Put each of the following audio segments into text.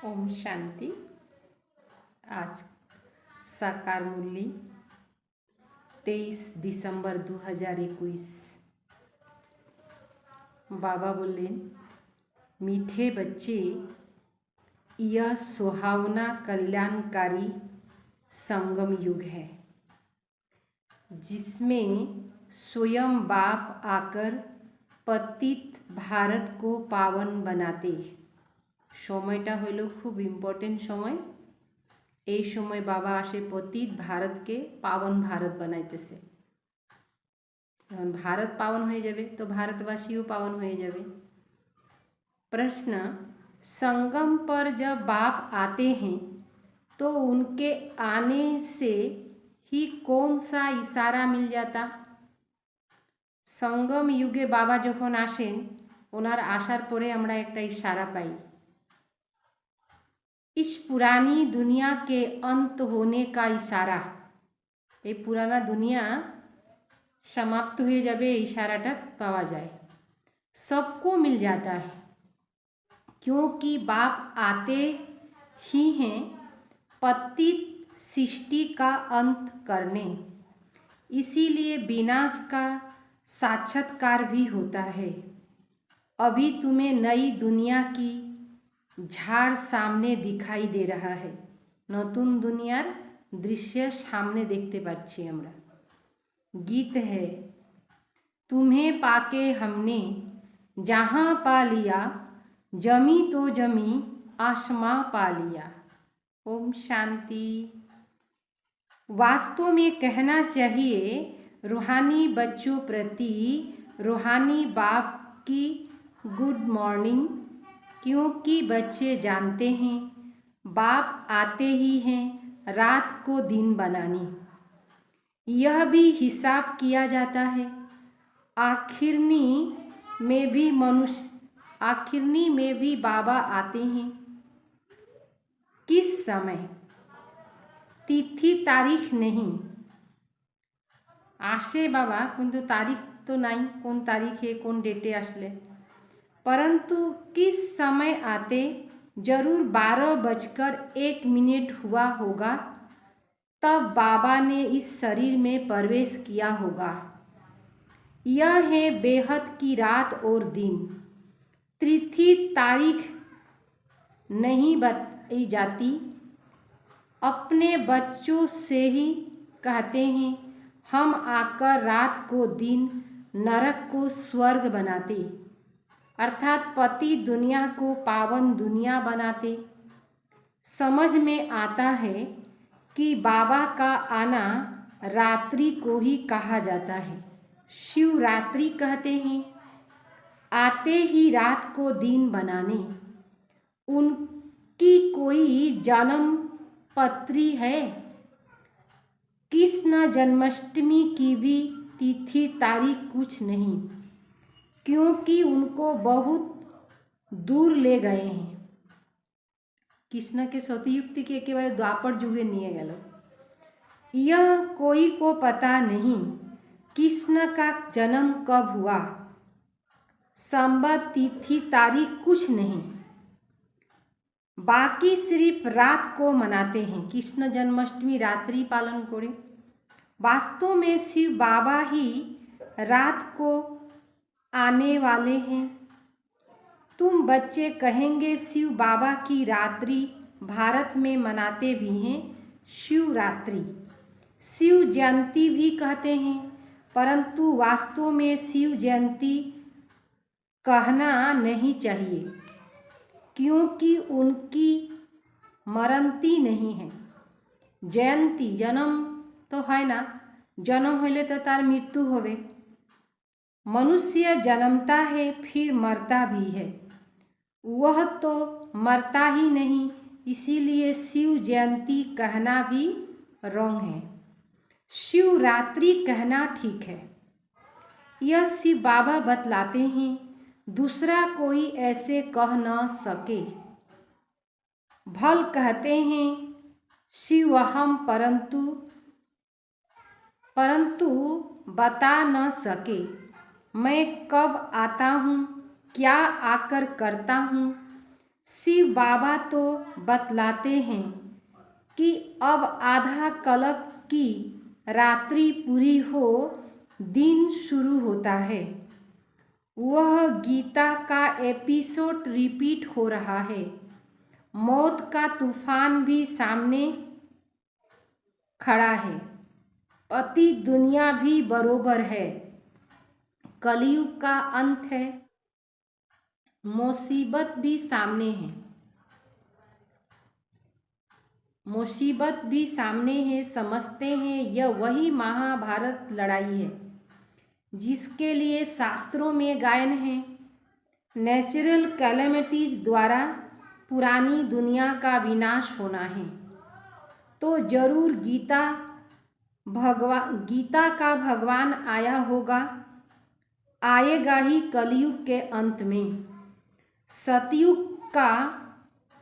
ओम शांति। आज साकार मुरली 23 दिसंबर 2021। बाबा बोले, मीठे बच्चे, यह सुहावना कल्याणकारी संगम युग है जिसमें स्वयं बाप आकर पतित भारत को पावन बनाते। সময়টা হইল খুব ইম্পর্টেন্ট সময়। এই সময় বাবা আসে পতিত ভারতকে পাवन भारत বানাইতেছে। যখন भारत पावन হয়ে যাবে तो भारतवासीও पावन হয়ে যাবে। प्रश्न, संगम पर जब बाप आते हैं तो उनके आने से ही कौन सा इशारा मिल जाता? संगम युगे बाबा যখন আসেন ওনার আসার পরে আমরা একটা ইশারা পাই, इस पुरानी दुनिया के अंत होने का इशारा। ये पुराना दुनिया समाप्त हो जाए इशाराटा पावा जाए, सबको मिल जाता है क्योंकि बाप आते ही हैं पतित सृष्टि का अंत करने। इसीलिए विनाश का साक्षात्कार भी होता है। अभी तुम्हें नई दुनिया की झाड़ सामने दिखाई दे रहा है। नतून दुनियार दृश्य सामने देखते पाচ্ছি আমরা। गीत है, तुम्हें पाके हमने जहाँ पा लिया, जमी तो जमी आसमां पा लिया। ओम शांति। वास्तव में कहना चाहिए रूहानी बच्चों प्रति रूहानी बाप की गुड मॉर्निंग, क्योंकि बच्चे जानते हैं बाप आते ही हैं रात को दिन बनाने। यह भी हिसाब किया जाता है आखिरनी में भी बाबा आते हैं। किस समय? तिथि तारीख नहीं। आशे बाबा किन्तु तारीख तो नहीं, कौन तारीखे कौन डेटे आसले, परंतु किस समय आते जरूर 12:01 हुआ होगा, तब बाबा ने इस शरीर में प्रवेश किया होगा। यह है बेहद की रात और दिन। तिथि तारीख नहीं बताई जाती। अपने बच्चों से ही कहते हैं हम आकर रात को दिन, नरक को स्वर्ग बनाते, अर्थात पति दुनिया को पावन दुनिया बनाते। समझ में आता है कि बाबा का आना रात्रि को ही कहा जाता है, शिवरात्रि कहते हैं। आते ही रात को दिन बनाने। उनकी कोई जन्म पत्री है? कृष्ण जन्माष्टमी की भी तिथि तारीख कुछ नहीं, क्योंकि उनको बहुत दूर ले गए हैं। कृष्ण के सतयुक्ति के एकेबारे द्वापर जुगे निये गेल। यह कोई को पता नहीं कृष्ण का जन्म कब हुआ, संवत तिथि तारीख कुछ नहीं। बाकी सिर्फ रात को मनाते हैं। कृष्ण जन्माष्टमी रात्रि पालन करे। वास्तव में शिव बाबा ही रात को आने वाले हैं। तुम बच्चे कहेंगे शिव बाबा की रात्रि भारत में मनाते भी हैं शिवरात्रि, शिव जयंती भी कहते हैं, परंतु वास्तव में शिव जयंती कहना नहीं चाहिए क्योंकि उनकी मरंती नहीं है। जयंती जन्म तो है ना, जन्म होले तो तार मृत्यु होवे। मनुष्य जन्मता है फिर मरता भी है, वह तो मरता ही नहीं, इसीलिए शिव जयंती कहना भी रॉन्ग है। शिवरात्रि कहना ठीक है। यह शिव बाबा बतलाते हैं, दूसरा कोई ऐसे कह न सके। भल कहते हैं शिवहम, परंतु बता न सके मैं कब आता हूँ, क्या आकर करता हूँ। शिव बाबा तो बतलाते हैं कि अब आधा कल्प की रात्रि पूरी हो, दिन शुरू होता है। वह गीता का एपिसोड रिपीट हो रहा है। मौत का तूफान भी सामने खड़ा है। पति दुनिया भी बरोबर है। कलयुग का अंत है। मुसीबत भी सामने है। मुसीबत भी सामने है। समझते हैं यह वही महाभारत लड़ाई है जिसके लिए शास्त्रों में गायन है। नेचुरल कैलेमिटीज द्वारा पुरानी दुनिया का विनाश होना है तो जरूर गीता का भगवान आया होगा, आएगा ही कलयुग के अंत में। सतयुग का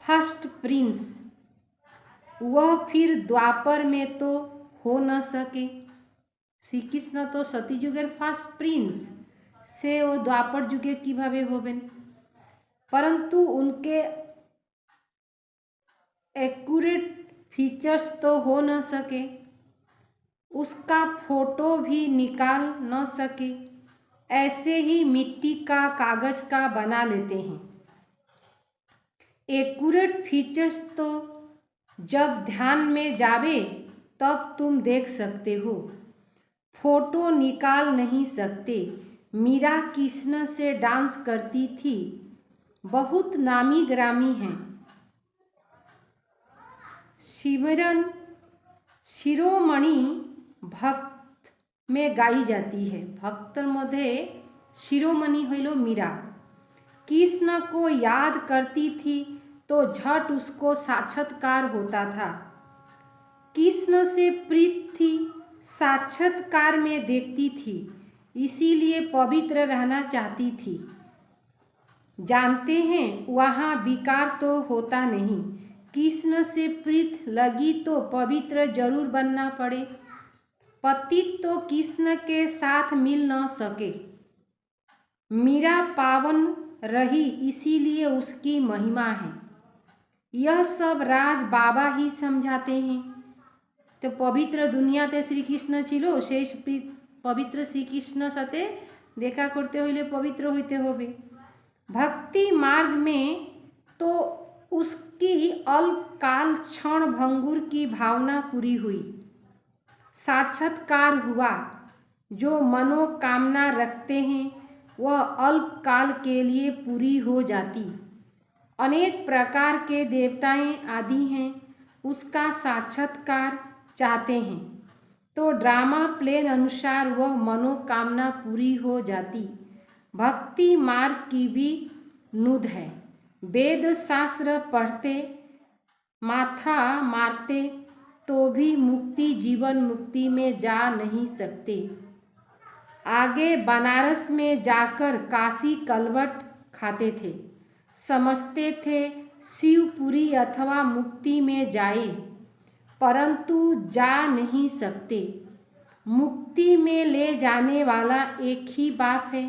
फर्स्ट प्रिंस वह फिर द्वापर में तो हो न सके। श्री कृष्ण तो सतयुगेर फार्स्ट प्रिंस से वो द्वापर जुगे किभाबे होबेन, परंतु उनके एक्यूरेट फीचर्स तो हो न सके, उसका फोटो भी निकाल न सके। ऐसे ही मिट्टी का कागज का बना लेते हैं। एक्यूरेट फीचर्स तो जब ध्यान में जावे तब तुम देख सकते हो, फोटो निकाल नहीं सकते। मीरा कृष्ण से डांस करती थी, बहुत नामी ग्रामी हैं। सिमरन शिरोमणि भक्त में गाई जाती है। भक्तर मध्य शिरोमणि हইল मीरा। कृष्ण को याद करती थी तो झट उसको साक्षात्कार होता था। कृष्ण से प्रीत थी, साक्षात्कार में देखती थी, इसीलिए पवित्र रहना चाहती थी। जानते हैं वहाँ विकार तो होता नहीं। कृष्ण से प्रीत लगी तो पवित्र जरूर बनना पड़े। पतित तो कृष्ण के साथ मिल न सके। मीरा पावन रही इसीलिए उसकी महिमा है। यह सब राज बाबा ही समझाते हैं। तो पवित्र दुनिया ते श्री कृष्ण छिलो, शेष पवित्र श्री कृष्ण साथे देखा करते हইলে पवित्र होते होबे। भक्ति मार्ग में तो उसकी अल्पकाल क्षण भंगुर की भावना पूरी हुई, साक्षात्कार हुआ। जो मनोकामना रखते हैं वह अल्पकाल के लिए पूरी हो जाती। अनेक प्रकार के देवताएं आदि हैं, उसका साक्षात्कार चाहते हैं तो ड्रामा प्लेन अनुसार वह मनोकामना पूरी हो जाती। भक्ति मार्ग की भी नुद है। वेद शास्त्र पढ़ते, माथा मारते तो भी मुक्ति जीवन मुक्ति में जा नहीं सकते। आगे बनारस में जाकर काशी कलवट खाते थे, समझते थे शिवपुरी अथवा मुक्ति में जाए, परंतु जा नहीं सकते। मुक्ति में ले जाने वाला एक ही बाप है,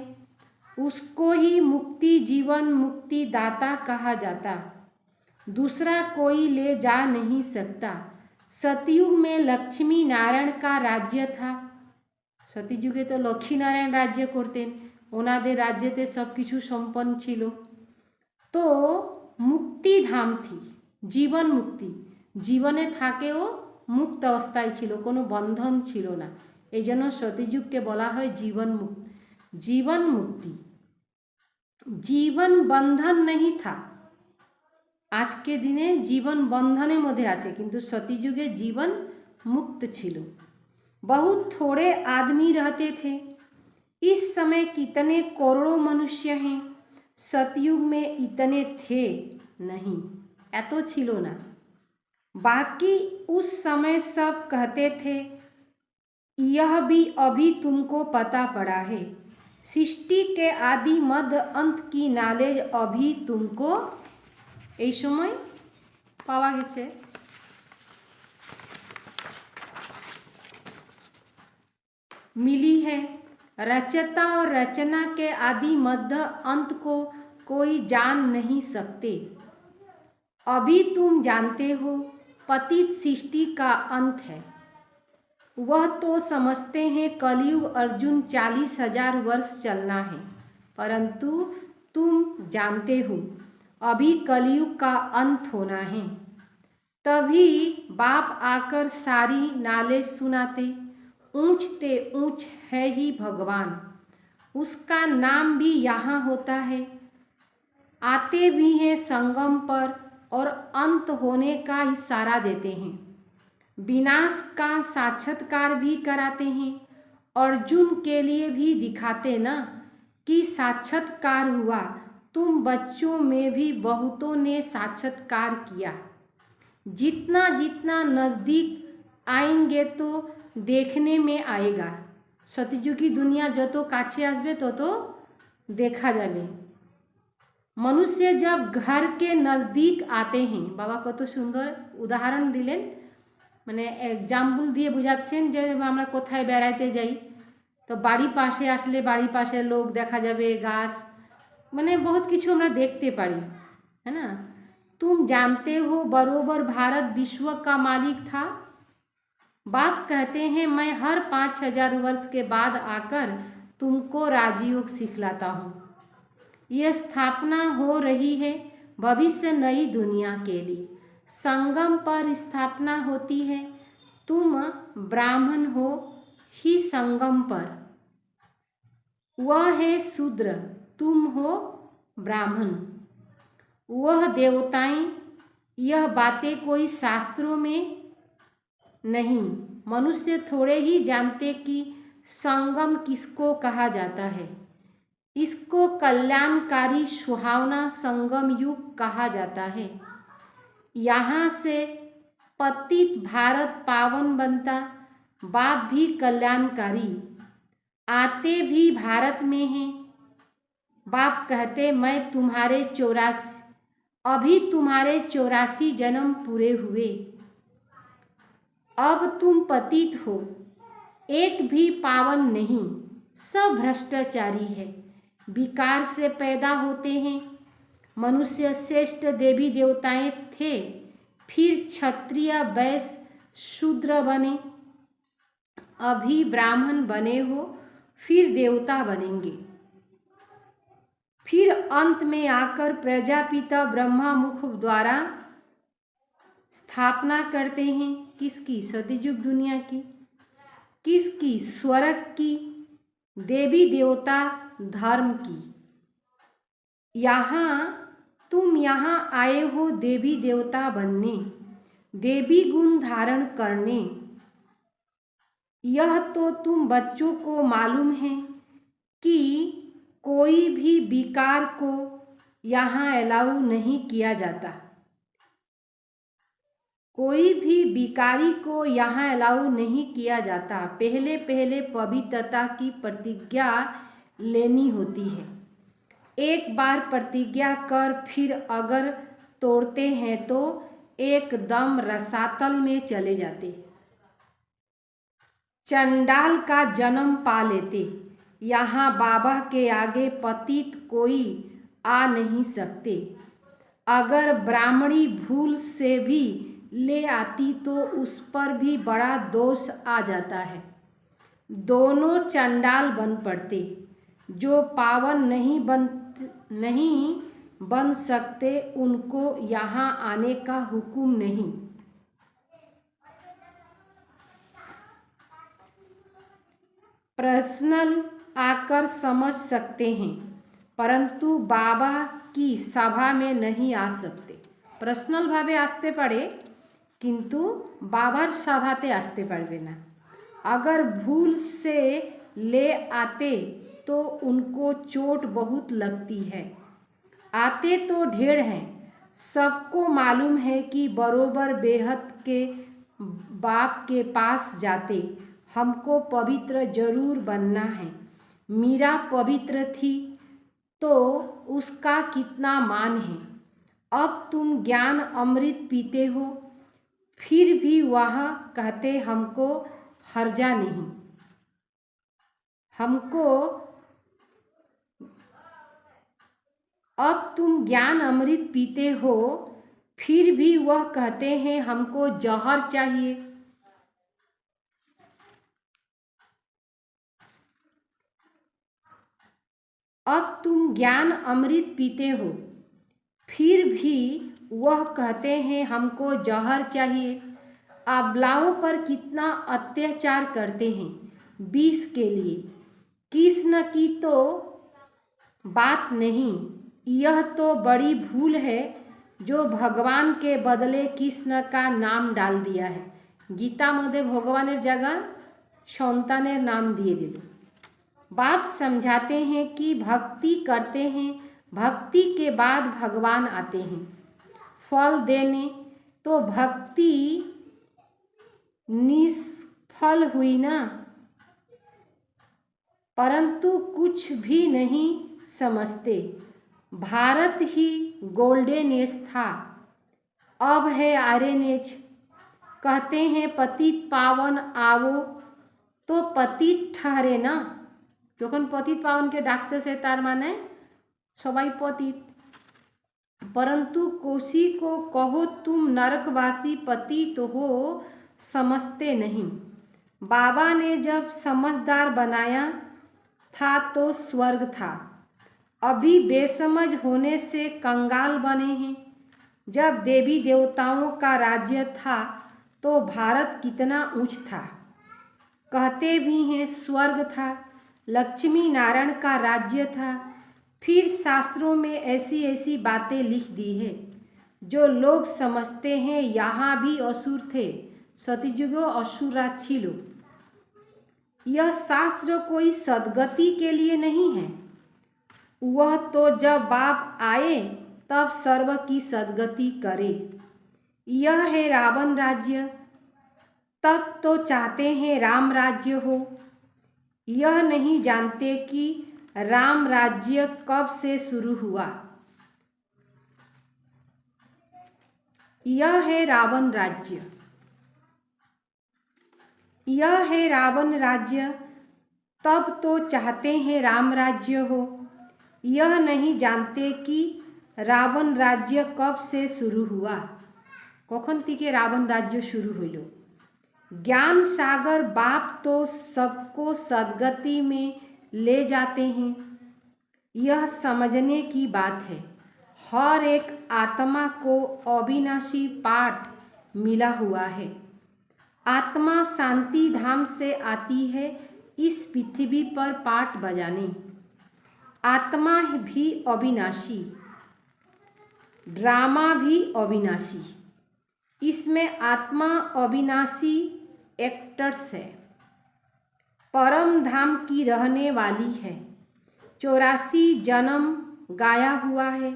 उसको ही मुक्ति जीवन मुक्ति दाता कहा जाता, दूसरा कोई ले जा नहीं सकता। सतयुग में लक्ष्मी नारायण का राज्य था। सतयुगे तो लक्ष्मी नारायण राज्य करतें, ओनादेर राज्यते सब किछु सम्पन्न छिलो। तो मुक्ति धाम थी, जीवन मुक्ति, जीवने थाकेओ मुक्त अवस्थाय छिलो, कोनो बंधन छिलो ना। एजন্য सतयुगके बला हय जीवन मुक्ति। जीवन मुक्ति, जीवन बंधन नहीं था। आज के दिने जीवन बंधने मध्य आछे, किन्तु सतयुगे जीवन मुक्त छिलो। बहुत थोड़े आदमी रहते थे। इस समय कितने करोड़ों मनुष्य हैं, सतयुग में इतने थे नहीं, एतो छिलो ना। बाकी उस समय सब कहते थे यह भी अभी तुमको पता पड़ा है, सृष्टि के आदि मध्य अंत की नॉलेज अभी तुमको এই সময় পাওয়া গেছে। मिली है। रचता और रचना के आदि मध्य अंत को कोई जान नहीं सकते। अभी तुम जानते हो पतित सृष्टि का अंत है। वह तो समझते हैं कलयुग अर्जुन 40,000 वर्ष चलना है, परंतु तुम जानते हो अभी कलयुग का अंत होना है। तभी बाप आकर सारी नाले सुनाते, ऊंचते ऊंच है ही भगवान, उसका नाम भी यहाँ होता है। आते भी हैं संगम पर और अंत होने का इशारा देते हैं। विनाश का साक्षात्कार भी कराते हैं। अर्जुन के लिए भी दिखाते ना कि साक्षात्कार हुआ। तुम बच्चों में भी बहुतों ने साक्षात्कार किया। जितना जितना नज़दीक आएंगे तो देखने में आएगा। सतयुग की दुनिया जो तो काछे आसबे तो देखा जाबे। मनुष्य जब घर के नज़दीक आते हैं, बाबा कत सुंदर उदाहरण दिलें, माने एग्जाम्पल दिए बुझाচ্ছেন যে আমরা কোথায় বেড়াইতে যাই তো বাড়ি পাশে আসলে বাড়ি পাশে লোক দেখা যাবে, গাছ, মানে बहुत কিছু আমরা দেখতে পারি, है ना। तुम जानते हो बरोबर भारत विश्व का मालिक था। बाप कहते हैं मैं हर 5,000 वर्ष के बाद आकर तुमको राजयोग सिखलाता हूँ। यह स्थापना हो रही है भविष्य नई दुनिया के लिए। संगम पर स्थापना होती है। तुम ब्राह्मण हो ही संगम पर, वह है शूद्र, तुम हो ब्राह्मण। वह देवताएं, यह बातें कोई शास्त्रों में नहीं, मनुष्य थोड़े ही जानते कि संगम किसको कहा जाता है। इसको कल्याणकारी सुहावना संगम युग कहा जाता है। यहाँ से पतित भारत पावन बनता। बाप भी कल्याणकारी, आते भी भारत में हैं। बाप कहते मैं तुम्हारे 84 जन्म पूरे हुए। अब तुम पतित हो, एक भी पावन नहीं, सब भ्रष्टाचारी है, विकार से पैदा होते हैं। मनुष्य श्रेष्ठ देवी देवताएं थे, फिर क्षत्रिय वैश्य शूद्र बने, अभी ब्राह्मण बने हो, फिर देवता बनेंगे। फिर अंत में आकर प्रजापिता ब्रह्मा मुख द्वारा स्थापना करते हैं। किसकी? सतयुग दुनिया की। किसकी? स्वर्ग की, देवी देवता धर्म की। तुम यहाँ आए हो देवी देवता बनने, देवी गुण धारण करने। यह तो तुम बच्चों को मालूम है कि कोई भी विकार को यहाँ अलाउ नहीं किया जाता। कोई भी विकारी को यहाँ अलाउ नहीं किया जाता। पहले पहले पवित्रता की प्रतिज्ञा लेनी होती है। एक बार प्रतिज्ञा कर फिर अगर तोड़ते हैं तो एकदम रसातल में चले जाते, चंडाल का जन्म पा लेते। यहाँ बाबा के आगे पतित कोई आ नहीं सकते। अगर ब्राह्मणी भूल से भी ले आती तो उस पर भी बड़ा दोष आ जाता है। दोनों चंडाल बन पड़ते। जो पावन नहीं बन सकते उनको यहाँ आने का हुक्म नहीं। पर्सनल आकर समझ सकते हैं, परंतु बाबा की सभा में नहीं आ सकते। पर्सनल भावे आसते पारे किंतु बाबार सभाते आसते पारबे ना। अगर भूल से ले आते तो उनको चोट बहुत लगती है। आते तो ढेर हैं, सबको मालूम है कि बरोबर बेहद के बाप के पास जाते। हमको पवित्र जरूर बनना है। मीरा पवित्र थी तो उसका कितना मान है। अब तुम ज्ञान अमृत पीते हो, फिर भी वह कहते हमको हर्जा नहीं। अब तुम ज्ञान अमृत पीते हो, फिर भी वह कहते हैं हमको जहर चाहिए। अब तुम ज्ञान अमृत पीते हो, फिर भी वह कहते हैं हमको जहर चाहिए। अबलाओं पर कितना अत्याचार करते हैं विष के लिए। कृष्ण की तो बात नहीं, यह तो बड़ी भूल है जो भगवान के बदले कृष्ण का नाम डाल दिया है। गीता मध्य भगवान जगह सन्तानेर नाम दिए दिल। बाप समझाते हैं कि भक्ति करते हैं, भक्ति के बाद भगवान आते हैं फल देने, तो भक्ति निष्फल हुई ना। परंतु कुछ भी नहीं समझते। भारत ही गोल्डन एज था, अब है आयरन एज। कहते हैं पतित पावन आवो, तो पतित ठहरे ना। যখন পতিত পাবনকে ডাকতেছে তার মানে সবাই পতিত। परंतु कोशी को कहो तुम नरकवासी पतित हो, समझते नहीं। बाबा ने जब समझदार बनाया था तो स्वर्ग था, अभी बेसमझ होने से कंगाल बने हैं। जब देवी देवताओं का राज्य था तो भारत कितना ऊंच था। कहते भी हैं स्वर्ग था, लक्ष्मी नारायण का राज्य था। फिर शास्त्रों में ऐसी ऐसी बातें लिख दी है जो लोग समझते हैं यहाँ भी असुर थे, सतयुगो असुरा छिलो। यह शास्त्र कोई सदगति के लिए नहीं है, वह तो जब बाप आए तब सर्व की सदगति करे। यह है रावण राज्य, तब तो चाहते हैं राम राज्य हो। यह नहीं जानते कि राम राज्य कब से शुरू हुआ। यह है रावण राज्य, यह है रावण राज्य, तब तो चाहते हैं राम राज्य हो। यह नहीं जानते कि रावण राज्य कब से शुरू हुआ, कखन থেকে रावण राज्य शुरू হইল। ज्ञान सागर बाप तो सबको सदगति में ले जाते हैं, यह समझने की बात है। हर एक आत्मा को अविनाशी पाठ मिला हुआ है। आत्मा शांति धाम से आती है इस पृथ्वी पर पाठ बजाने। आत्मा भी अविनाशी, ड्रामा भी अविनाशी। इसमें आत्मा अविनाशी एक्टर्स है, परम धाम की रहने वाली है। 84 जन्म गाया हुआ है,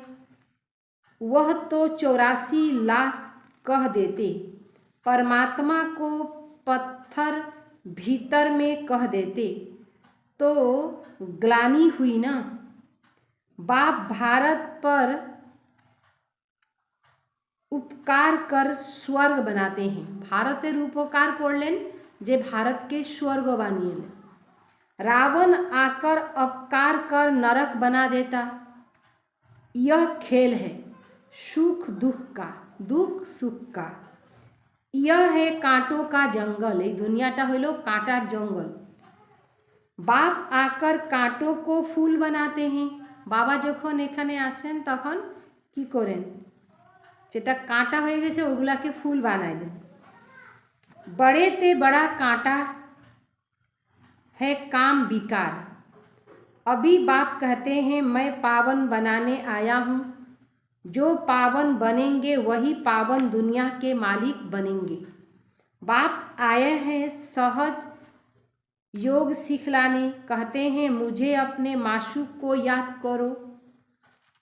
वह तो 84 लाख कह देते। परमात्मा को पत्थर भीतर में कह देते तो ग्लानि हुई ना। बाप भारत पर उपकार कर स्वर्ग बनाते हैं। भारतेर उपकार करलें जे भारत के स्वर्ग बानिए। रावण आकर अपकार कर नरक बना देता। यह खेल है सुख दुख का, दुख सुख का। यह है कांटों का जंगल, ये दुनियाटा हलो कांटार जंगल। बाप आकर कांटों को फूल बनाते हैं। बाबा जखन एखाने आसेन तखन कि करें, যেটা कांटा হয়ে গেছে ওগুলাকে ফুল বানায় দেন। बड़े ते बड़ा कांटा है काम विकार। अभी बाप कहते हैं मैं पावन बनाने आया हूँ। जो पावन बनेंगे वही पावन दुनिया के मालिक बनेंगे। बाप आए हैं सहज योग सिखलाने। कहते हैं मुझे अपने माशूक को याद करो।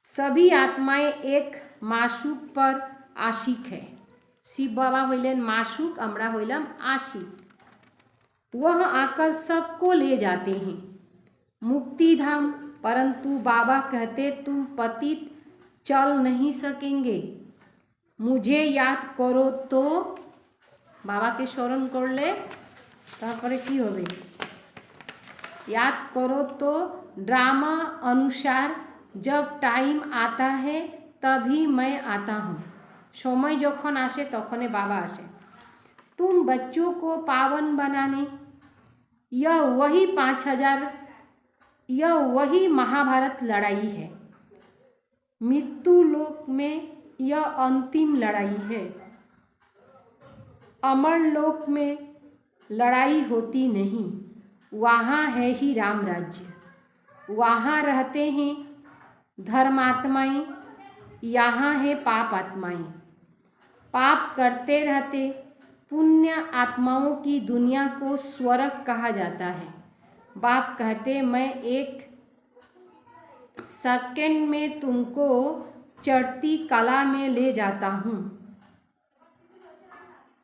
सभी आत्माएं एक माशूक पर आशिक है। शिव बाबा हইলেন माशूक, আমরা হইলাম आशिक। वह आकर सबको ले जाते हैं मुक्ति धाम। परंतु बाबा कहते तुम पतित चल नहीं सकेंगे, मुझे याद करो तो। बाबा के स्मरण करले तारपरे की होबे, याद करो तो। ड्रामा अनुसार जब टाइम आता है तभी मैं आता हूँ। समय जखन आसे तखने बाबा आसे। तुम बच्चों को पावन बनाने, यह वही महाभारत लड़ाई है। मृत्यु लोक में यह अंतिम लड़ाई है। अमर लोक में लड़ाई होती नहीं, वहाँ है ही राम राज्य। वहाँ रहते हैं धर्मात्माएं, यहाँ है पाप आत्माएं। पाप करते रहते पुण्य आत्माओं की दुनिया को स्वर्ग कहा जाता है। बाप कहते मैं एक सेकंड में तुमको चढ़ती कला में ले जाता हूँ।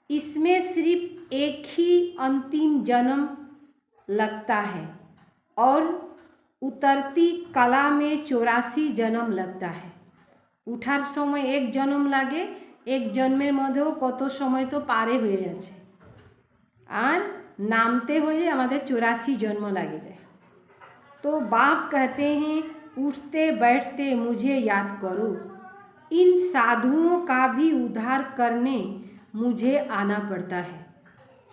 इसमें सिर्फ एक ही अंतिम जन्म लगता है और उतरती कला में 84 जन्म लगता है। उठार समय एक जन्म लागे, एक जन्मेर मध्येও कत समय तो पारे हुए जाच्छे और नामते हुए हमारे 84 जन्म लगे जाए। तो बाप कहते हैं उठते बैठते मुझे याद करो, इन साधुओं का भी उद्धार करने मुझे आना पड़ता है।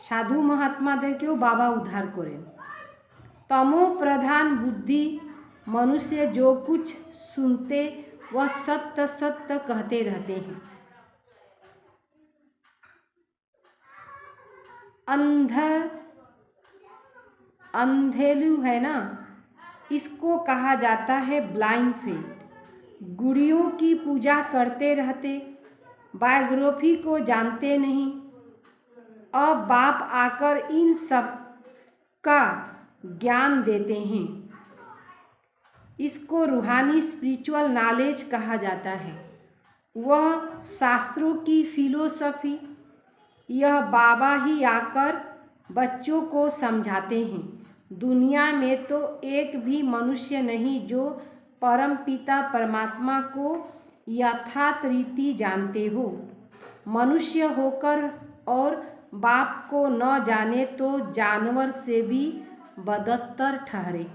साधु महात्मादेरकेও बाबा उद्धार करें। तमो प्रधान बुद्धि मनुष्य जो कुछ सुनते वह सत्य सत्य कहते रहते हैं। अंधेलू है ना, इसको कहा जाता है ब्लाइंड फेथ। गुड़ियों की पूजा करते रहते, बायोग्राफी को जानते नहीं। अब बाप आकर इन सब का ज्ञान देते हैं। इसको रूहानी स्पिरिचुअल नॉलेज कहा जाता है। वह शास्त्रों की फिलोसफी यह बाबा ही आकर बच्चों को समझाते हैं। दुनिया में तो एक भी मनुष्य नहीं जो परम पिता परमात्मा को यथार्थ रीति जानते हो। मनुष्य होकर और बाप को न जाने तो जानवर से भी बदतर ठहरे।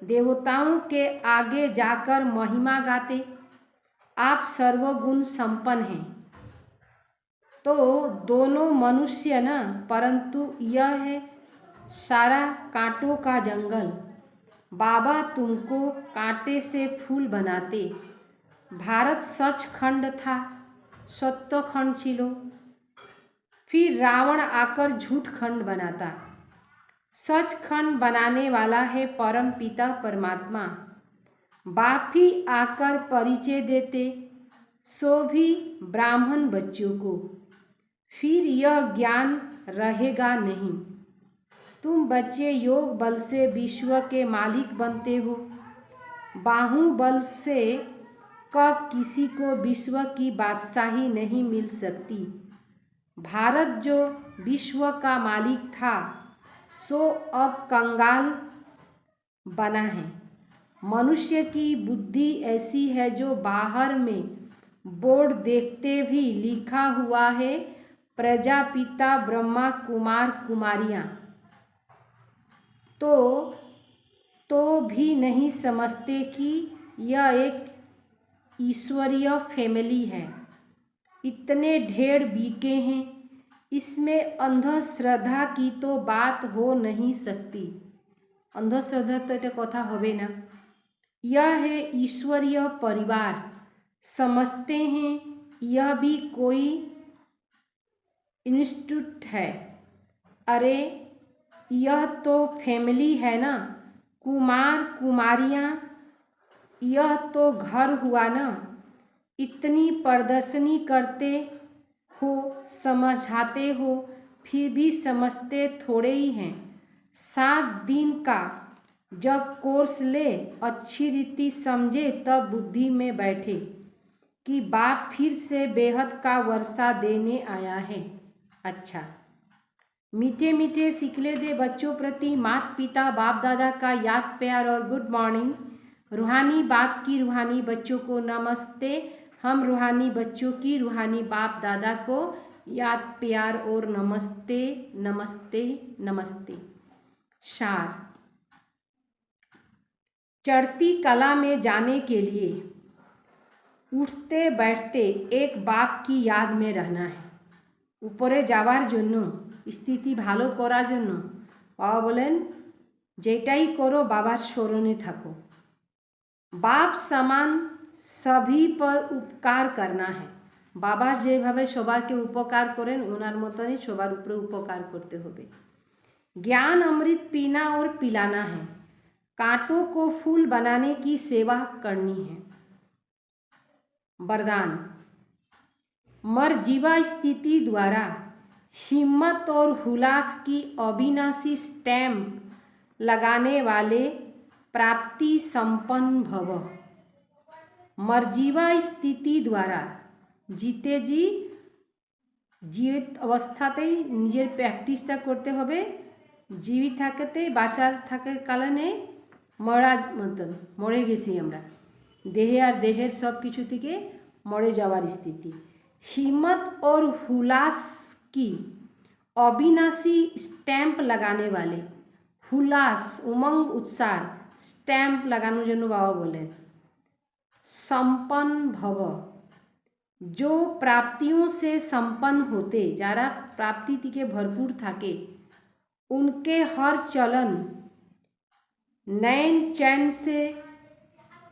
देवताओं के आगे जाकर महिमा गाते, आप सर्वगुण संपन्न हैं। तो दोनों मनुष्य न, परंतु यह है सारा कांटों का जंगल। बाबा तुमको कांटे से फूल बनाते। भारत सचखंड था, सत्यखंड छिलो। फिर रावण आकर झूठ खंड बनाता। सचखंड बनाने वाला है परम पिता परमात्मा। बाप ही आकर परिचय देते, सो भी ब्राह्मण बच्चों को। फिर यह ज्ञान रहेगा नहीं। तुम बच्चे योग बल से विश्व के मालिक बनते हो। बाहुबल से कब किसी को विश्व की बादशाही नहीं मिल सकती। भारत जो विश्व का मालिक था सो अब कंगाल बना है। मनुष्य की बुद्धि ऐसी है जो बाहर में बोर्ड देखते भी लिखा हुआ है प्रजापिता ब्रह्मा कुमार कुमारियाँ, तो भी नहीं समझते कि यह एक ईश्वरीय फैमिली है। इतने ढेर बीके हैं, इसमें अंधश्रद्धा की तो बात हो नहीं सकती। अंधश्रद्धा तो ये कथा होवे ना। यह है ईश्वरीय परिवार। समझते हैं यह भी कोई इंस्टीट्यूट है। अरे यह तो फैमिली है ना, कुमार कुमारियाँ, यह तो घर हुआ ना। इतनी प्रदर्शनी करते हो, समझाते हो, फिर भी समझते थोड़े ही हैं। 7 दिन का जब कोर्स ले, अच्छी रीति समझे, तब बुद्धि में बैठे कि बाप फिर से बेहद का वर्षा देने आया है। अच्छा, मीठे मीठे सिकले दे बच्चों प्रति माता पिता बाप दादा का याद प्यार और गुड मॉर्निंग। रूहानी बाप की रूहानी बच्चों को नमस्ते। हम रूहानी बच्चों की रूहानी बाप दादा को याद प्यार और नमस्ते नमस्ते नमस्ते। सार, चढ़ती कला में जाने के लिए উঠতে बैठते एक बाप की याद में रहना है। উপরে যাওয়ার জন্য, স্থিতি ভালো করার জন্য বাবা বলেন যেটাই করো বাবার স্মরণে থাকো। বাপ সমান সभी पर उपकार करना है। বাবা যেভাবে সবাইকে উপকার করেন ওনার মতনই সবার উপরে উপকার করতে হবে। ज्ञान अमृत पीना और पिलाना है। कांटों को फूल बनाने की सेवा करनी है। वरदान, मरजीवा स्थिति द्वारा हिम्मत और हुलास की अविनाशी स्टैम्प लगाने वाले प्राप्ति संपन्न भव। मरजीवा स्थिति द्वारा जीते जी जीवित अवस्थातेই নিজের প্র্যাকটিসটা করতে হবে। জীবিত থাকতেই বাঁচার থাকার কারণে মরা মতন মরে গেছি আমরা, দেহে আর দেহের সব কিছু থেকে মরে যাওয়ার স্থিতি। हिम्मत और हुलास की अविनाशी स्टैम्प लगाने वाले, हुलास उमंग उत्साह स्टैम्प लगानोर जन्य बाबा बोलें संपन्न भव, जो प्राप्तियों से संपन्न होते, जारा प्राप्ति থেকে भरपूर থাকে, उनके हर चलन नैन चैन से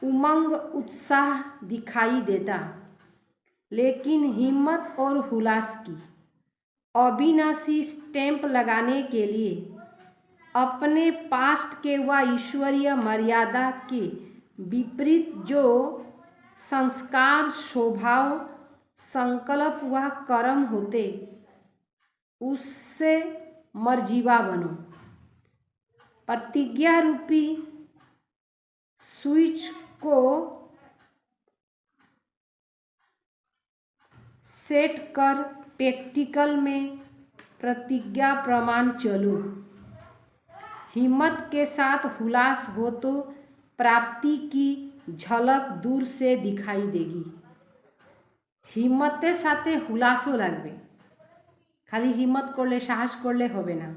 उमंग उत्साह दिखाई देता, लेकिन हिम्मत और हुलास की अविनाशी स्टैम्प लगाने के लिए अपने पास्ट के व ईश्वरीय मर्यादा के विपरीत जो संस्कार, स्वभाव, संकल्प व कर्म होते उससे मरजीवा बनो। प्रतिज्ञा रूपी स्विच को सेट कर प्रैक्टिकल में प्रतिज्ञा प्रमाण चलो। हिम्मत के साथ हुलास हो तो प्राप्ति की झलक दूर से दिखाई देगी। हिम्मतेर साथे हुलासो लागबे, खाली हिम्मत करले साहस करले होबे ना,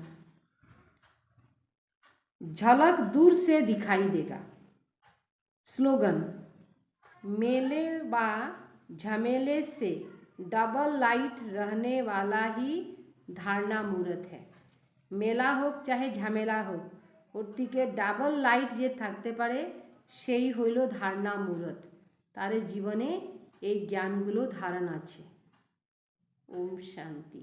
झलक दूर से दिखाई देगा। स्लोगन, मेले बा झमेले से डबल लाइट रहने वाला ही धारणा मूर्त है। मेला होक चाहे झमेला होक ओर दिके डाबल लाइट जे थाकते पारे सेई हইল धारणा मूर्त। तार जीवने এই জ্ঞানগুলো ধারণ আছে। ओम शांति।